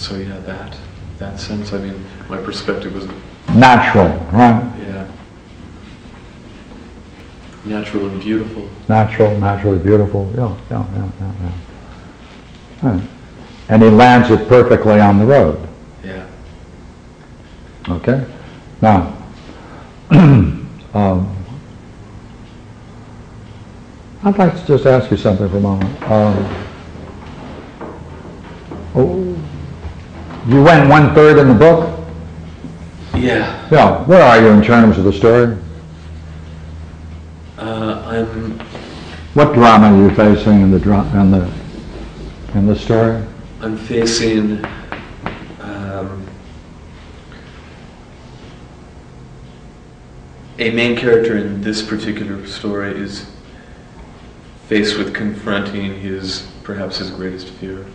So yeah, that sense. I mean, my perspective was natural, right? yeah, natural and beautiful. Natural, naturally beautiful. Yeah. Right. And he lands it perfectly on the road. Yeah. Okay. Now, I'd like to just ask you something for a moment. You went 1/3 in the book? Yeah. Yeah. Where are you in terms of the story? What drama are you facing in the story? I'm facing a main character in this particular story is faced with confronting perhaps his greatest fear.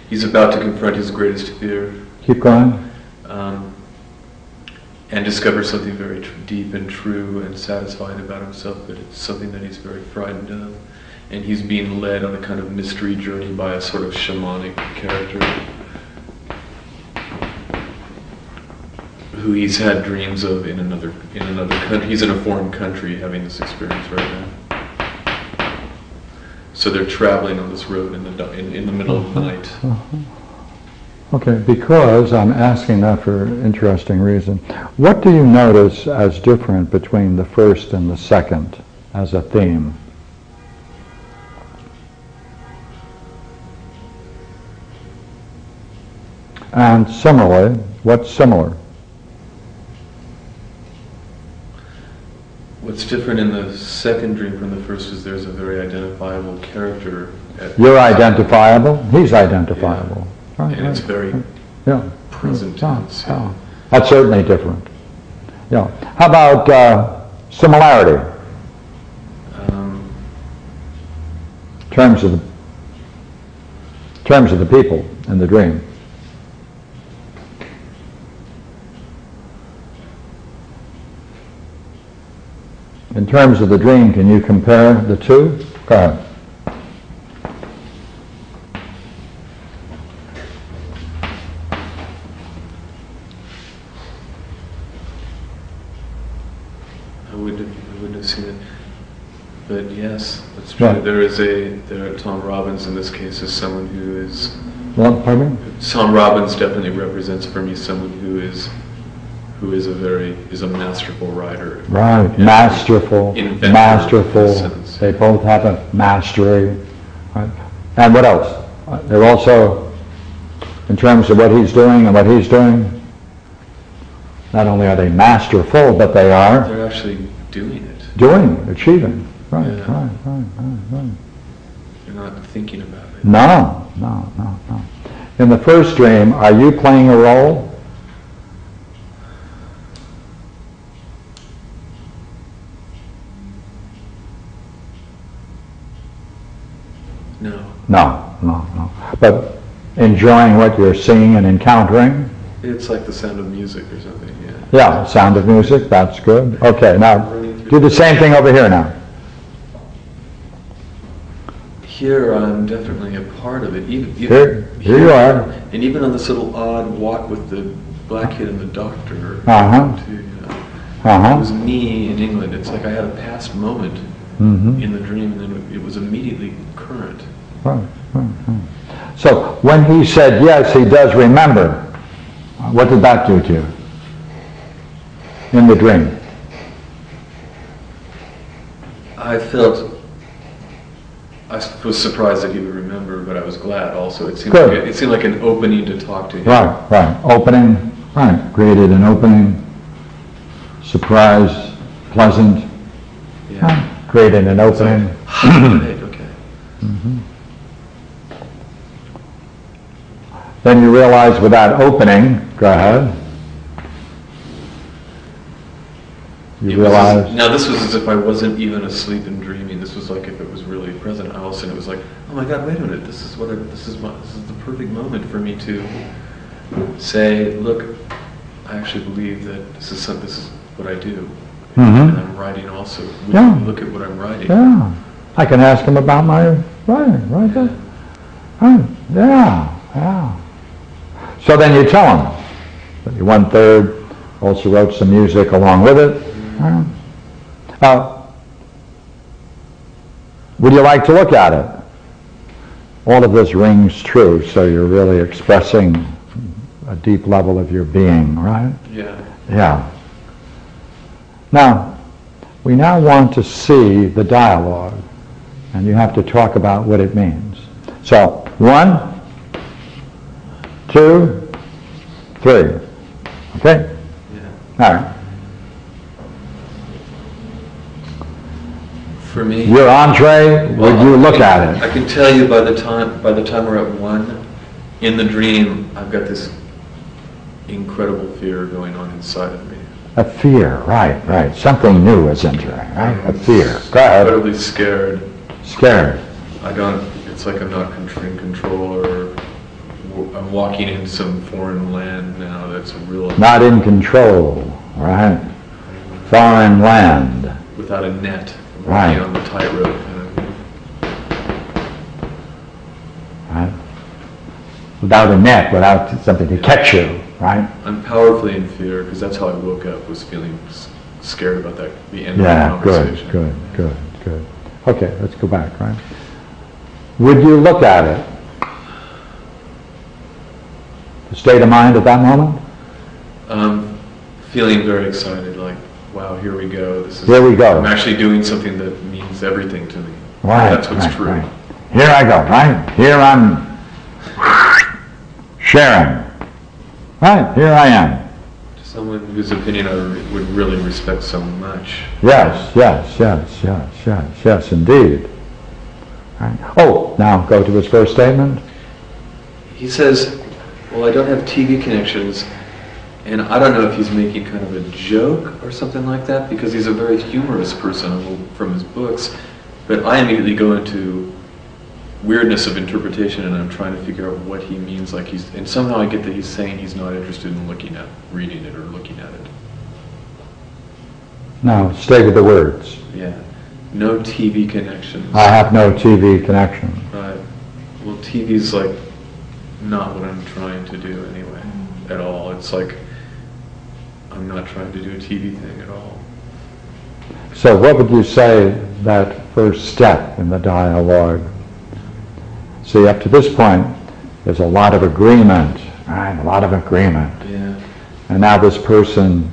He's about to confront his greatest fear. Keep going. And discover something very deep and true and satisfying about himself, but it's something that he's very frightened of. And he's being led on a kind of mystery journey by a sort of shamanic character who he's had dreams of in another country. He's in a foreign country having this experience right now. So they're traveling on this road in the middle of the night. Okay, because I'm asking that for an interesting reason. What do you notice as different between the first and the second as a theme? And similarly, what's similar? What's different in the second dream from the first is there's a very identifiable character. You're identifiable, he's identifiable. Yeah. Right, and it's very present tense. Yeah. That's certainly different. Yeah. How about similarity? In terms of the people in the dream. In terms of the dream, can you compare the two? Go ahead. I wouldn't have seen it. But yes, that's true. Right. Tom Robbins in this case is someone who is... What, pardon me? Tom Robbins definitely represents for me someone who is a masterful writer. Right, masterful. They both have a mastery. Right. And what else? They're also, in terms of what he's doing and what he's doing, not only are they masterful, but they're actually doing it. Achieving. Right, yeah. Right. You're not thinking about it. No. In the first dream, are you playing a role? No. But enjoying what you're seeing and encountering? It's like the sound of music or something, yeah. Yeah, sound of music, that's good. Okay, now do the same thing over here now. Here I'm definitely a part of it. Here you are. And even on this little odd walk with the black kid and the doctor, too, you know. It was me in England. It's like I had a past moment in the dream, and then it was immediately current. Right. So when he said yes, he does remember. What did that do to you in the dream? I was surprised that he would remember, but I was glad also. It seemed like an opening to talk to him. Right. Opening. Right. Created an opening. Surprise. Pleasant. Yeah. Right. Created an opening. Okay. Then you realize with that opening, go ahead. Now this was as if I wasn't even asleep and dreaming. This was like if it was really present. All of a sudden it was like, oh my God, wait a minute. This is the perfect moment for me to say, look, I actually believe that this is what I do, and I'm writing also. Look at what I'm writing. Yeah, I can ask him about my writing right there. Yeah. So then you tell him that you 1/3 also wrote some music along with it. Would you like to look at it? All of this rings true, so you're really expressing a deep level of your being, right? Yeah. Yeah. Now, we now want to see the dialogue, and you have to talk about what it means. So, 1, 2, 3. Okay? Yeah. All right. For me, your entree, would you look at it? I can tell you by the time we're at 1, in the dream, I've got this incredible fear going on inside of me. A fear, right. Something new is entering, right? A fear. Go ahead. Incredibly scared. Scared. It's like I'm not in control, or I'm walking in some foreign land now that's real. Not in control, right? Foreign land. Without a net. Right. On the tightrope. Right. Without a net, without something to catch you, right? I'm powerfully in fear, because that's how I woke up, was feeling scared about the end of the conversation. Good. Okay, let's go back, right? Would you look at it? The state of mind at that moment? Feeling very excited, like, wow, here we go. Here we go. I'm actually doing something that means everything to me. Right. That's what's true. Right. Here I go, right? Here I'm sharing. Right, here I am. Someone whose opinion I would really respect so much. Yes, indeed. Right. Oh, now go to his first statement. He says, well, I don't have TV connections, and I don't know if he's making kind of a joke or something like that, because he's a very humorous person from his books, but I immediately go into weirdness of interpretation, and I'm trying to figure out what he means. And somehow I get that he's saying he's not interested in reading it or looking at it. Now, stay with the words. Yeah. No TV connections. I have no TV connection. Right. Well, TV's like not what I'm trying to do anyway, at all. It's like I'm not trying to do a TV thing at all. So what would you say that first step in the dialogue? See, up to this point, there's a lot of agreement, right? A lot of agreement. Yeah. And now this person...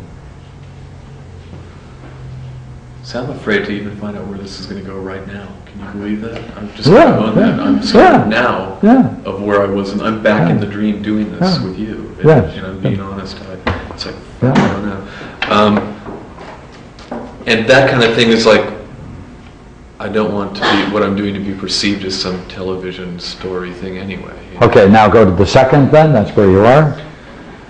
So I'm afraid to even find out where this is going to go right now. Can you believe that? I'm just on that. I'm scared now of where I was. And I'm back in the dream doing this with you. And I'm being honest. It's like, I don't know. And that kind of thing is like, I don't want to be, what I'm doing to be perceived as some television story thing anyway. Okay, now go to the second then, that's where you are.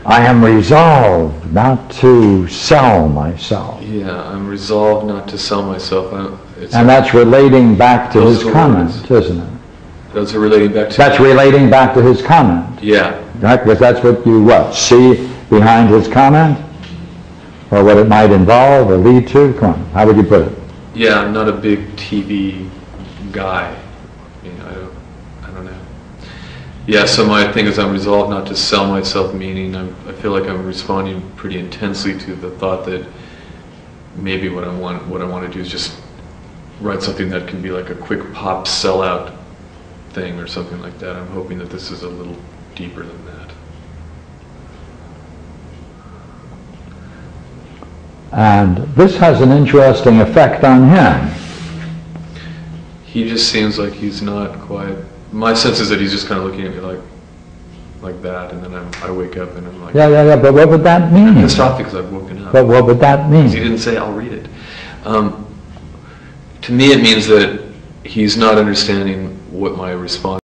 I am resolved not to sell myself. Yeah, I'm resolved not to sell myself. And that's relating back to his comment, isn't it? Those are relating back to... That's relating back to his comment. Yeah. Right, because that's what you, see behind his comment? Or what it might involve or lead to? Come on, how would you put it? Yeah, I'm not a big TV guy. I don't know. Yeah, so my thing is I'm resolved not to sell myself, meaning I feel like I'm responding pretty intensely to the thought that maybe what I want to do is just write something that can be like a quick pop sellout thing or something like that. I'm hoping that this is a little deeper than that. And this has an interesting effect on him. He just seems like he's not quite... My sense is that he's just kind of looking at me like that, and then I wake up and I'm like... Yeah, but what would that mean? I'm pissed off because I've woken up. But what would that mean? He didn't say, I'll read it. To me it means that he's not understanding what my response